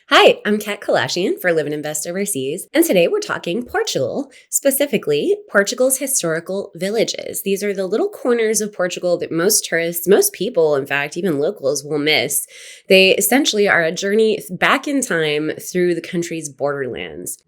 Hi, I'm Kat Kalashian for Live and Invest Overseas, and today we're talking Portugal, specifically Portugal's historical villages. These are the little corners of Portugal that most tourists, most people, in fact, even locals will miss. They essentially are a journey back in time through the country's borderlands.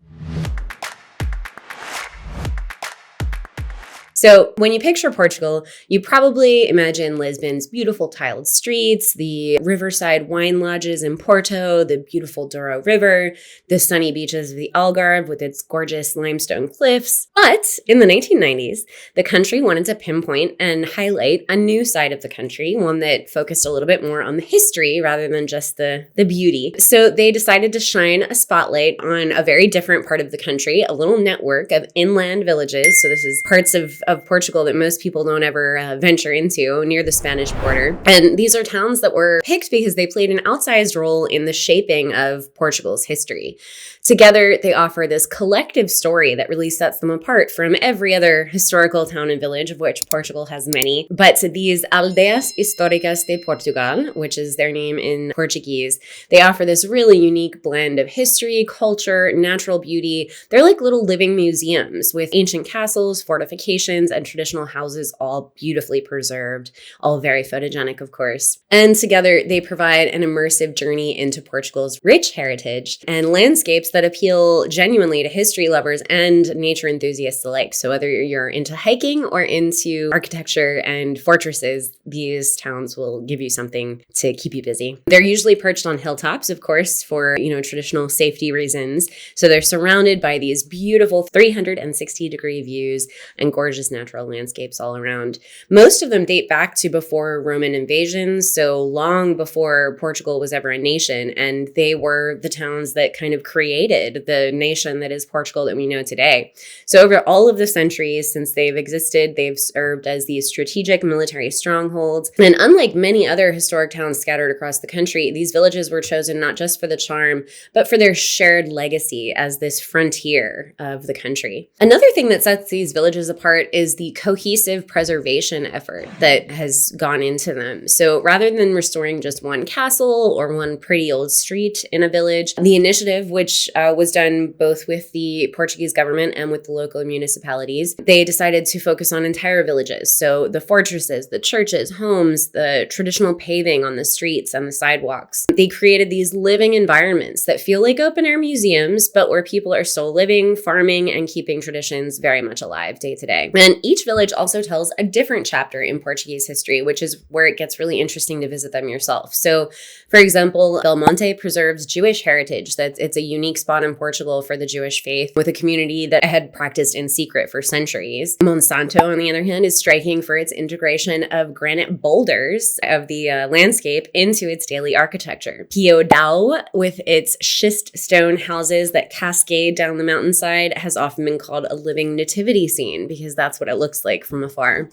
So when you picture Portugal, you probably imagine Lisbon's beautiful tiled streets, the riverside wine lodges in Porto, the beautiful Douro River, the sunny beaches of the Algarve with its gorgeous limestone cliffs. But in the 1990s, the country wanted to pinpoint and highlight a new side of the country, one that focused a little bit more on the history rather than just the beauty. So they decided to shine a spotlight on a very different part of the country, a little network of inland villages. So this is parts of Portugal that most people don't ever venture into near the Spanish border. And these are towns that were picked because they played an outsized role in the shaping of Portugal's history. Together, they offer this collective story that really sets them apart from every other historical town and village, of which Portugal has many. But these Aldeias Históricas de Portugal, which is their name in Portuguese, they offer this really unique blend of history, culture, natural beauty. They're like little living museums with ancient castles, fortifications, and traditional houses, all beautifully preserved, all very photogenic, of course. And together, they provide an immersive journey into Portugal's rich heritage and landscapes that appeal genuinely to history lovers and nature enthusiasts alike. So whether you're into hiking or into architecture and fortresses, these towns will give you something to keep you busy. They're usually perched on hilltops, of course, for, traditional safety reasons. So they're surrounded by these beautiful 360-degree views and gorgeous natural landscapes all around. Most of them date back to before Roman invasions, so long before Portugal was ever a nation, and they were the towns that kind of created the nation that is Portugal that we know today. So over all of the centuries since they've existed, they've served as these strategic military strongholds. And unlike many other historic towns scattered across the country, these villages were chosen not just for the charm, but for their shared legacy as this frontier of the country. Another thing that sets these villages apart is the cohesive preservation effort that has gone into them. So rather than restoring just one castle or one pretty old street in a village, the initiative, which was done both with the Portuguese government and with the local municipalities, they decided to focus on entire villages. So the fortresses, the churches, homes, the traditional paving on the streets and the sidewalks. They created these living environments that feel like open-air museums, but where people are still living, farming, and keeping traditions very much alive day to day. And each village also tells a different chapter in Portuguese history, which is where it gets really interesting to visit them yourself. So, for example, Belmonte preserves Jewish heritage. It's a unique spot in Portugal for the Jewish faith, with a community that had practiced in secret for centuries. Monsanto, on the other hand, is striking for its integration of granite boulders of the landscape into its daily architecture. Piódão, with its schist stone houses that cascade down the mountainside, has often been called a living nativity scene because that's what it looks like from afar.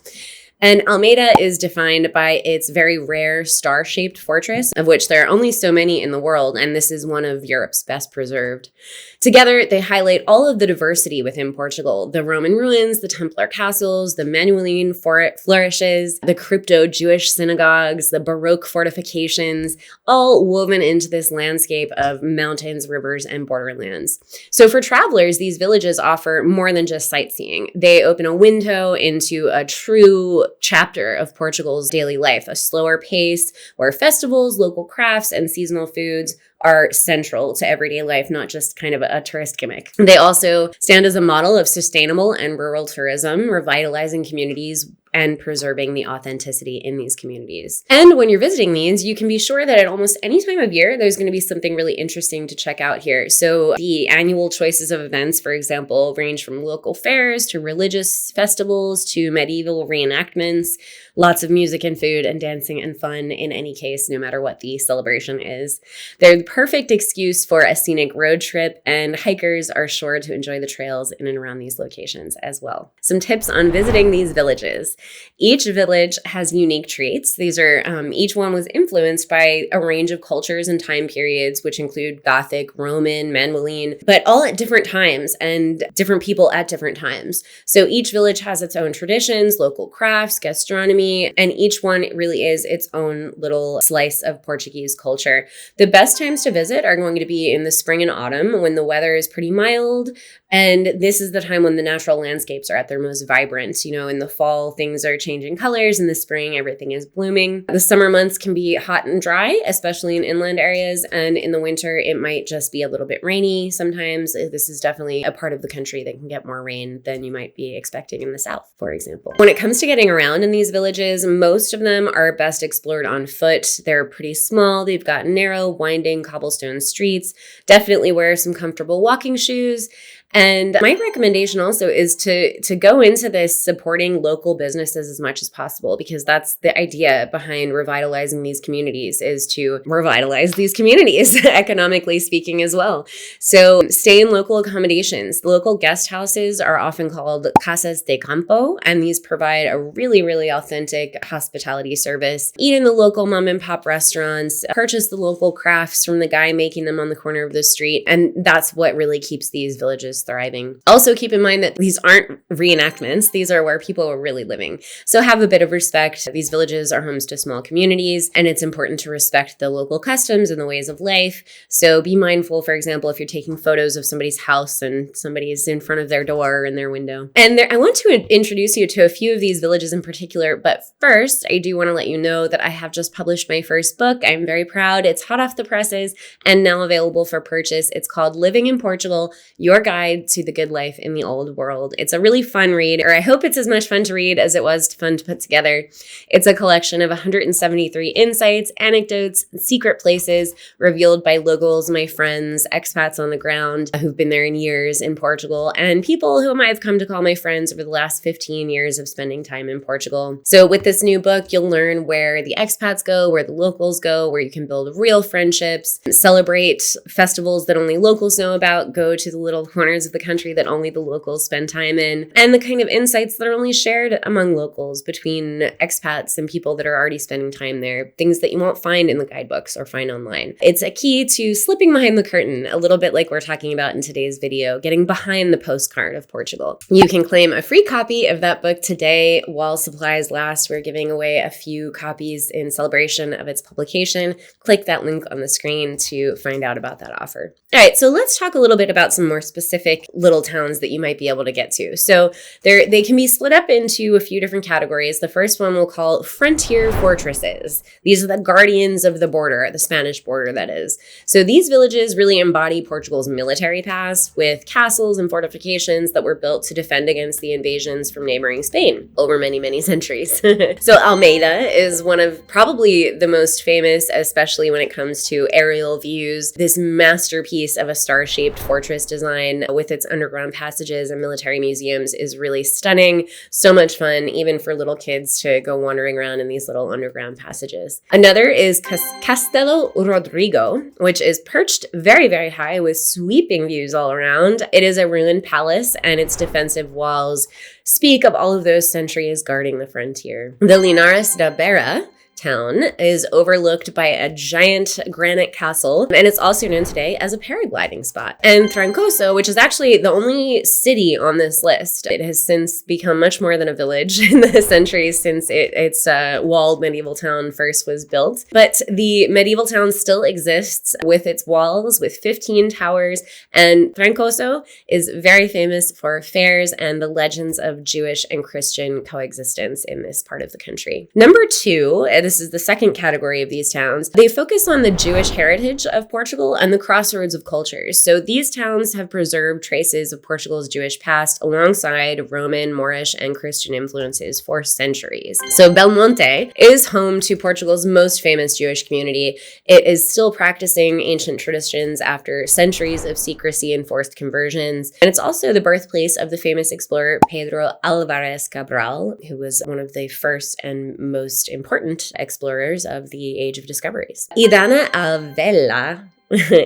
And Almeida is defined by its very rare star-shaped fortress, of which there are only so many in the world, and this is one of Europe's best preserved. Together, they highlight all of the diversity within Portugal: the Roman ruins, the Templar castles, the Manueline flourishes, the crypto-Jewish synagogues, the Baroque fortifications, all woven into this landscape of mountains, rivers, and borderlands. So for travelers, these villages offer more than just sightseeing. They open a window into a true chapter of Portugal's daily life, a slower pace where festivals, local crafts, and seasonal foods are central to everyday life, not just kind of a tourist gimmick. They also stand as a model of sustainable and rural tourism, revitalizing communities and preserving the authenticity in these communities. And when you're visiting these, you can be sure that at almost any time of year, there's going to be something really interesting to check out here. So the annual choices of events, for example, range from local fairs to religious festivals to medieval reenactments. Lots of music and food and dancing and fun in any case, no matter what the celebration is. They're the perfect excuse for a scenic road trip, and hikers are sure to enjoy the trails in and around these locations as well. Some tips on visiting these villages. Each village has unique traits. These are, each one was influenced by a range of cultures and time periods, which include Gothic, Roman, Manueline, but all at different times and different people at different times. So each village has its own traditions, local crafts, gastronomy, and each one really is its own little slice of Portuguese culture. The best times to visit are going to be in the spring and autumn when the weather is pretty mild. And this is the time when the natural landscapes are at their most vibrant. You know, in the fall, things are changing colors. In the spring, everything is blooming. The summer months can be hot and dry, especially in inland areas. And in the winter, it might just be a little bit rainy sometimes. This is definitely a part of the country that can get more rain than you might be expecting in the south, for example. When it comes to getting around in these villages, most of them are best explored on foot. They're pretty small. They've got narrow, winding cobblestone streets. Definitely wear some comfortable walking shoes. And my recommendation also is to go into this supporting local businesses as much as possible, because that's the idea behind revitalizing these communities, is to revitalize these communities, economically speaking as well. So stay in local accommodations. Local guest houses are often called casas de campo, and these provide a really, really authentic hospitality service. Eat in the local mom and pop restaurants, purchase the local crafts from the guy making them on the corner of the street, and that's what really keeps these villages thriving. Also keep in mind that these aren't reenactments. These are where people are really living. So have a bit of respect. These villages are homes to small communities, and it's important to respect the local customs and the ways of life. So be mindful, for example, if you're taking photos of somebody's house and somebody's in front of their door or in their window. And I want to introduce you to a few of these villages in particular, but first, I do want to let you know that I have just published my first book. I'm very proud. It's hot off the presses and now available for purchase. It's called Living in Portugal, Your Guide to the Good Life in the Old World. It's a really fun read, or I hope it's as much fun to read as it was fun to put together. It's a collection of 173 insights, anecdotes, secret places revealed by locals, my friends, expats on the ground who've been there in years in Portugal, and people whom I've come to call my friends over the last 15 years of spending time in Portugal. So with this new book, you'll learn where the expats go, where the locals go, where you can build real friendships, celebrate festivals that only locals know about, go to the little corners of the country that only the locals spend time in, and the kind of insights that are only shared among locals between expats and people that are already spending time there, things that you won't find in the guidebooks or find online. It's a key to slipping behind the curtain, a little bit like we're talking about in today's video, getting behind the postcard of Portugal. You can claim a free copy of that book today while supplies last. We're giving away a few copies in celebration of its publication. Click that link on the screen to find out about that offer. All right, so let's talk a little bit about some more specific little towns that you might be able to get to. So they can be split up into a few different categories. The first one we'll call frontier fortresses. These are the guardians of the border, the Spanish border, that is. So these villages really embody Portugal's military past, with castles and fortifications that were built to defend against the invasions from neighboring Spain over many, many centuries. So Almeida is one of probably the most famous, especially when it comes to aerial views. This masterpiece of a star-shaped fortress design with its underground passages and military museums is really stunning. So much fun, even for little kids to go wandering around in these little underground passages. Another is Castelo Rodrigo, which is perched very, very high with sweeping views all around. It is a ruined palace, and its defensive walls speak of all of those centuries guarding the frontier. The Linares da Beira town is overlooked by a giant granite castle, and it's also known today as a paragliding spot. And Trancoso, which is actually the only city on this list, it has since become much more than a village in the centuries since its walled medieval town first was built. But the medieval town still exists with its walls, with 15 towers, and Trancoso is very famous for fairs and the legends of Jewish and Christian coexistence in this part of the country. Number two, this is the second category of these towns. They focus on the Jewish heritage of Portugal and the crossroads of cultures. So these towns have preserved traces of Portugal's Jewish past alongside Roman, Moorish, and Christian influences for centuries. So Belmonte is home to Portugal's most famous Jewish community. It is still practicing ancient traditions after centuries of secrecy and forced conversions. And it's also the birthplace of the famous explorer Pedro Álvares Cabral, who was one of the first and most important explorers of the Age of Discoveries. Idana Alvela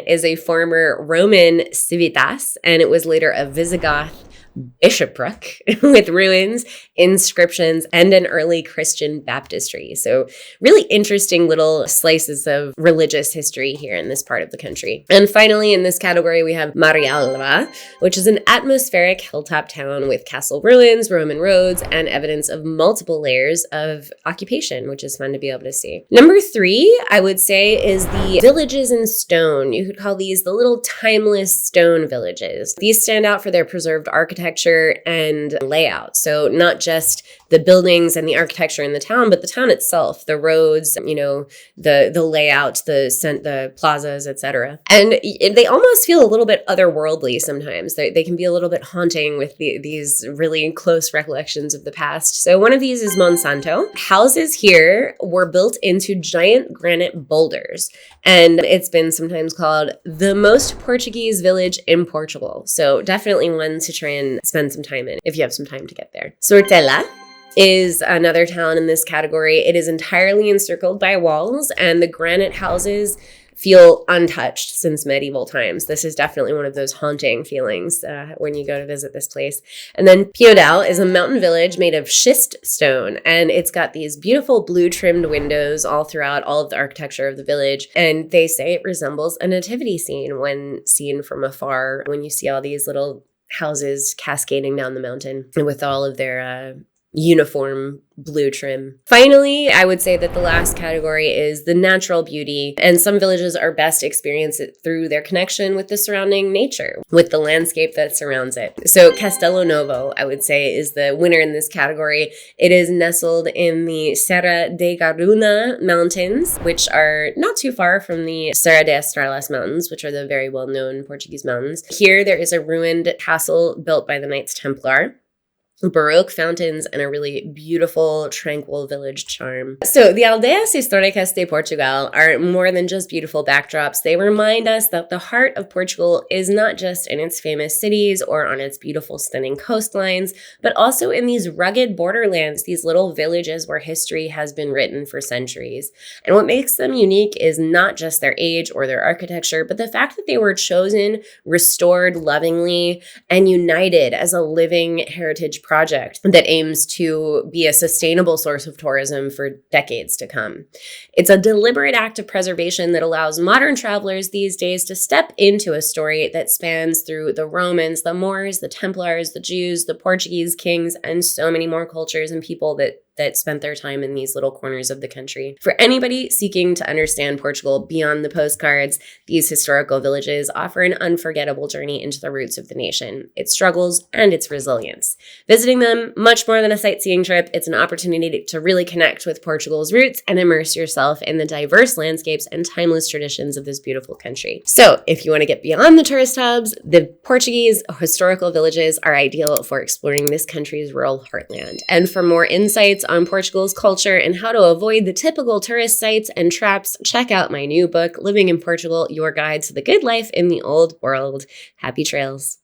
is a former Roman civitas, and it was later a Visigoth, bishopric with ruins, inscriptions, and an early Christian baptistry. So really interesting little slices of religious history here in this part of the country. And finally, in this category, we have Marialva, which is an atmospheric hilltop town with castle ruins, Roman roads, and evidence of multiple layers of occupation, which is fun to be able to see. Number 3, I would say, is the villages in stone. You could call these the little timeless stone villages. These stand out for their preserved architecture and layout. So not just the buildings and the architecture in the town, but the town itself, the roads, the layout, the plazas, etc. And they almost feel a little bit otherworldly sometimes. They can be a little bit haunting with these really close recollections of the past. So one of these is Monsanto. Houses here were built into giant granite boulders, and it's been sometimes called the most Portuguese village in Portugal. So definitely one to try and spend some time in if you have some time to get there. Sortela is another town in this category. It is entirely encircled by walls, and the granite houses feel untouched since medieval times. This is definitely one of those haunting feelings when you go to visit this place. And then Piódão is a mountain village made of schist stone, and it's got these beautiful blue trimmed windows all throughout all of the architecture of the village. And they say it resembles a nativity scene when seen from afar, when you see all these little houses cascading down the mountain with all of their uniform blue trim. Finally, I would say that the last category is the natural beauty, and some villages are best experienced through their connection with the surrounding nature, with the landscape that surrounds it. So Castelo Novo, I would say, is the winner in this category. It is nestled in the Serra de Garuna Mountains, which are not too far from the Serra de Estralas Mountains, which are the very well-known Portuguese mountains. Here, there is a ruined castle built by the Knights Templar, Baroque fountains, and a really beautiful, tranquil village charm. So the Aldeias Históricas de Portugal are more than just beautiful backdrops. They remind us that the heart of Portugal is not just in its famous cities or on its beautiful, stunning coastlines, but also in these rugged borderlands, these little villages where history has been written for centuries. And what makes them unique is not just their age or their architecture, but the fact that they were chosen, restored lovingly, and united as a living heritage project that aims to be a sustainable source of tourism for decades to come. It's a deliberate act of preservation that allows modern travelers these days to step into a story that spans through the Romans, the Moors, the Templars, the Jews, the Portuguese kings, and so many more cultures and people that spent their time in these little corners of the country. For anybody seeking to understand Portugal beyond the postcards, these historical villages offer an unforgettable journey into the roots of the nation, its struggles, and its resilience. Visiting them, much more than a sightseeing trip, it's an opportunity to really connect with Portugal's roots and immerse yourself in the diverse landscapes and timeless traditions of this beautiful country. So if you want to get beyond the tourist hubs, the Portuguese historical villages are ideal for exploring this country's rural heartland. And for more insights on Portugal's culture and how to avoid the typical tourist sites and traps, check out my new book, Living in Portugal, Your Guide to the Good Life in the Old World. Happy trails.